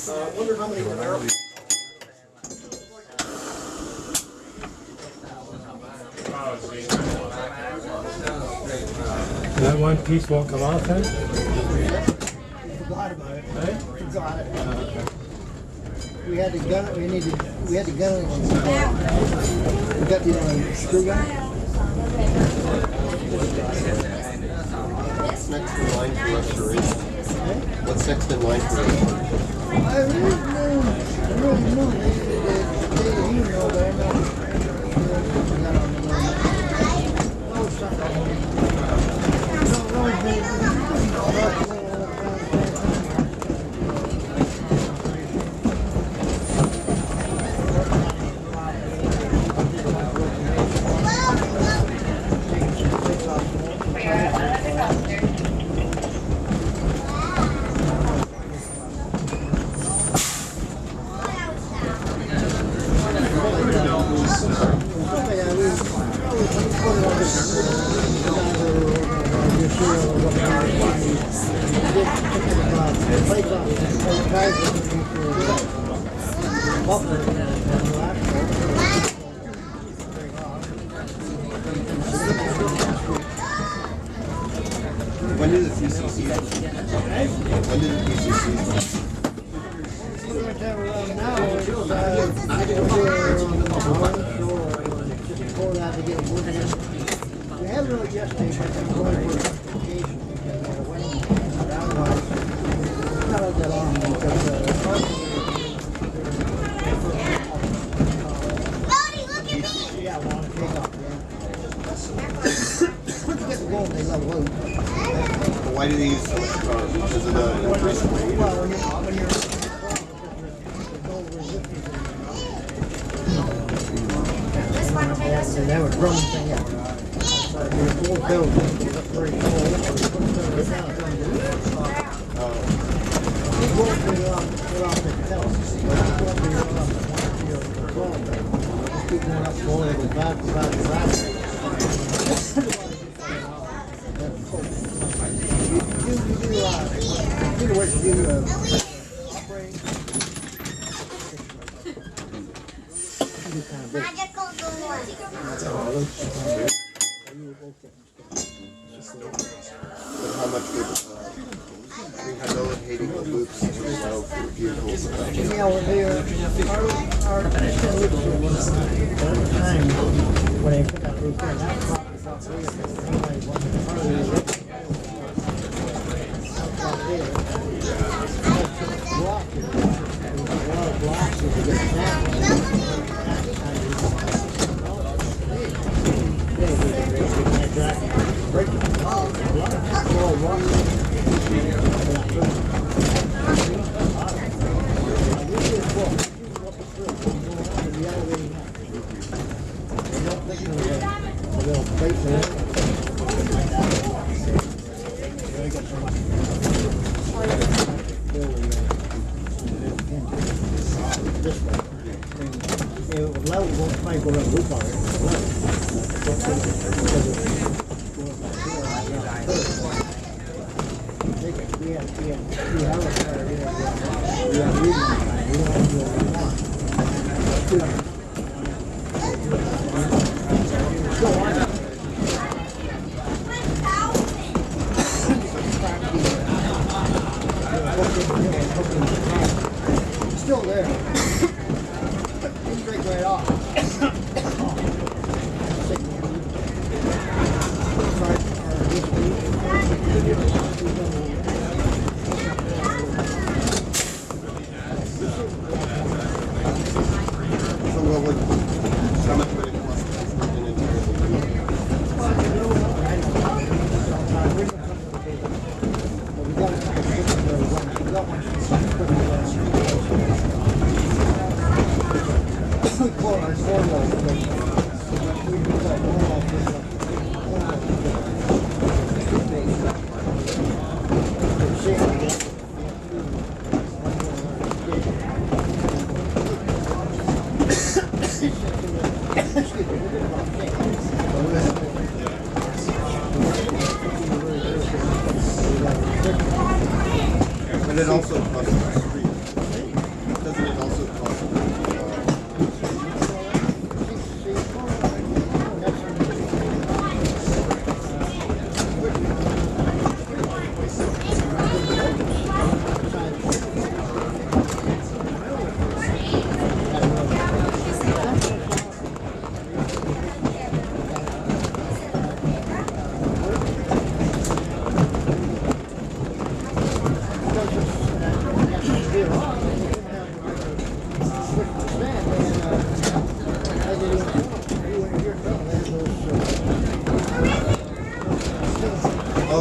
wonder how many were That one piece won't come off then? Forgot about it. Right? Forgot it. Okay. We had to gun it. We had to gun it. We got the screw gun. What's next in line for restoration? What's next in line for restoration? I really know. They know, but I know. When did the PCC? When did the PCC? We had really yesterday, but I'm going for vacation because of the wedding. Otherwise, not all that long because Bodie, look at me! yeah, I want to take off. Once you get the gold, they love loot. But why do they use so much power? Because of the increased weight? Well, when you're the gold resistance. And they were drumming thing out. Your full build was very full. It won't be off the tell. It won't be off your control. Just keep going up slow, it goes back. You do what you do spray. Magical door. But how much would rehabilitating the loops allow for vehicles? Yeah, well, our Christian loops were one of the time when they put that roof in, that property felt weird. Anybody wanted to part of the roof. Block it. There was a lot of blocks to get down. Level won't quite go around the roof on it. We have still there. Didn't break right off. How much would it cost to put in But it also costs the street.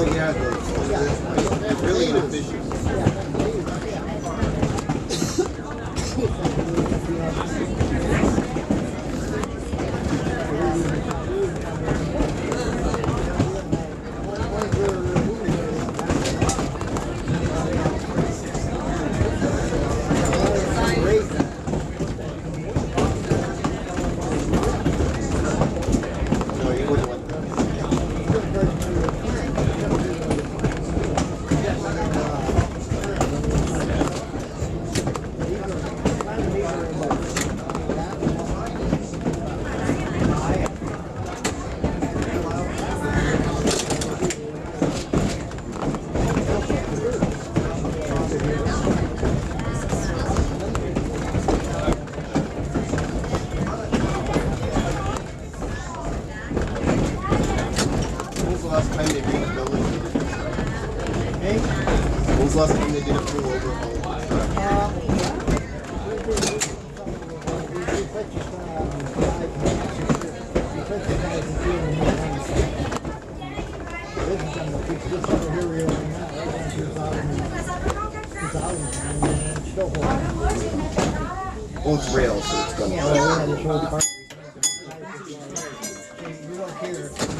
Oh yeah, it's really inefficient. No, you wouldn't want that. When's the last time they rebuilt it? When's the last time they did a full overhaul? Well, it's rail, so it's gonna.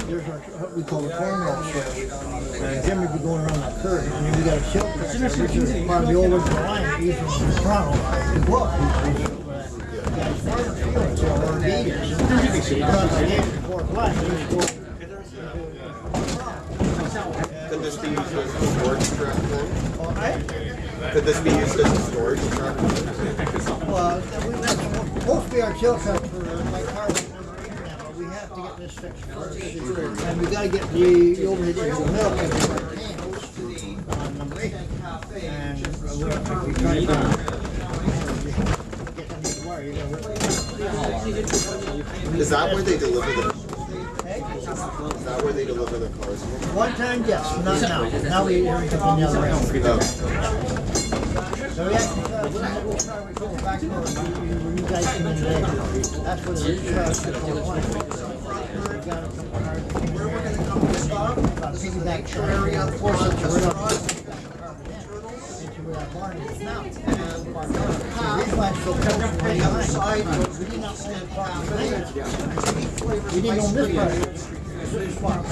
There's our, what we call the cornwall switch. And Jimmy would be going around that curve, and then we got a shield tracker, which is part of the old original line, east from Toronto. Look, so our meters, across the gate before flat, Could this be used as a storage track then? Alright? Could this be used as a storage track? Well, that's supposed to be our shield track for like car. But we have to get this fixed first. And we gotta get the overhead into the middle because of our cams on number 8. And we try to get them to the wire. You gotta Is that where they deliver the? Is that where they deliver the cars? one time, yes, not now. Now we everything from the other end. Oh. So we actually, when we go back to you guys came in today, that's what it is. We got a couple cars. Where we're gonna come to stop? Piggyback truck, force it to right up. Into where that barn is now. The reason why it's so close to the line, we did not own the property. We didn't own this part. This part.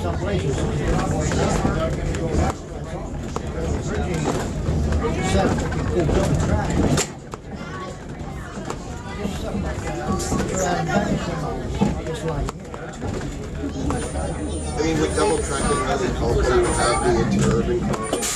Some places. I mean, with double tracking, does it help when you have the interurban cars?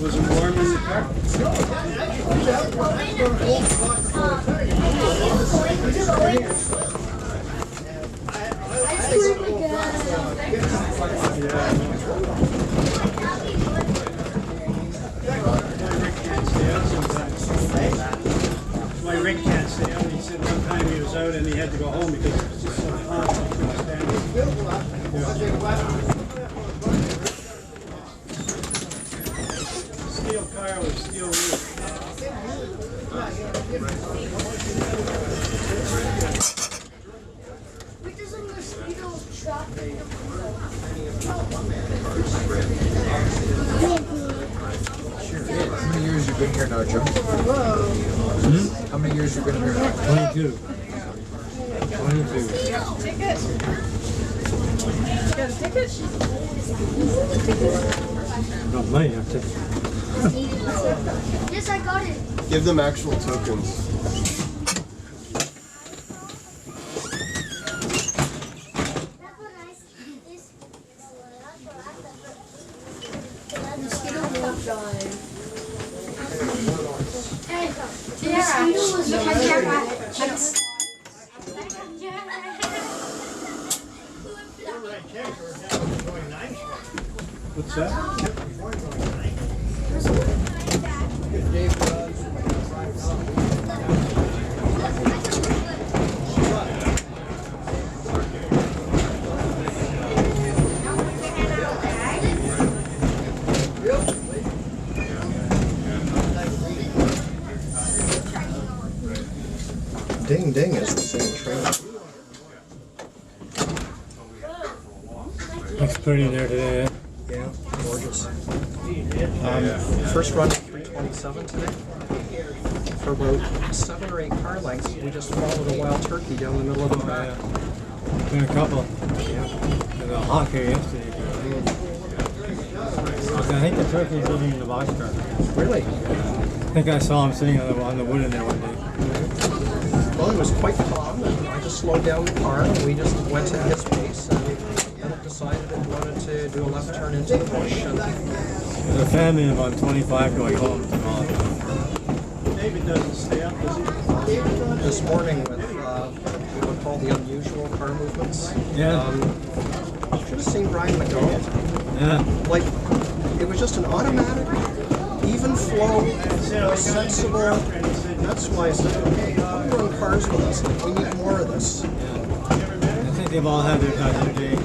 Was it warm in the car? Why Rick can't stay out. He said one time he was out and he had to go home because it was just so hot. He couldn't stand it. Steel car with steel roof. Which is a mosquito trap. How many years you been here now, Joe? How many years you been here now? 22. 22. Ticket? You got a ticket? Not money, I think. This Yes, I got it. Give them actual tokens. That's what I this. Mosquito won't die. Hey, the mosquito was What's that? Ding Ding is the same train. Looks pretty there today, eh? Yeah, gorgeous. First run at 327 today. For about 7 or 8 car lengths, we just followed a wild turkey down the middle of the track. Been a couple. Yeah. There's a hawk here yesterday. I think the turkey's living in the boxcar. Really? I think I saw him sitting on the wood in there one day. Well, it was quite calm, and I just slowed down the car, and we just went at his pace, and then it decided it wanted to do a left turn into the bush. And There's a family of about 25 going home tomorrow. David doesn't stay up, does he? this morning with what we call the unusual car movements. Yeah. Should have seen Brian McDonald. Yeah. Like, it was just an automatic, even flow, sensible. That's why I said, okay, come run cars with us. We need more of this. I think they've all had their time today.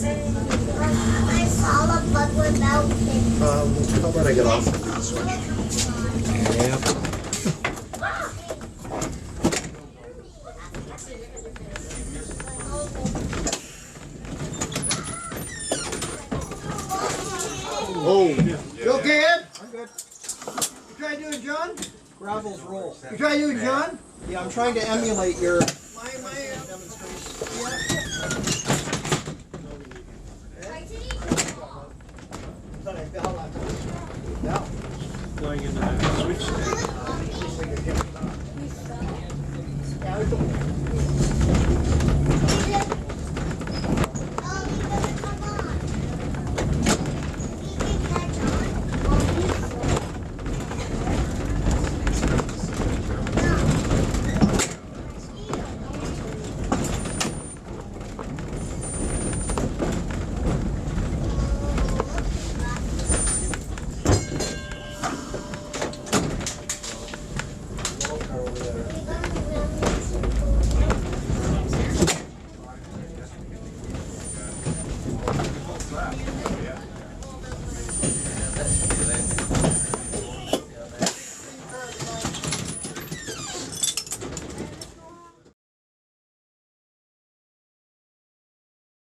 I saw a bug without it. How about I get off and do the switch? Yeah. Oh, you okay, Ed? I'm good. You try doing John? Gravel's roll. You try doing John? Yeah, I'm trying to emulate your demonstration. Going into that switch.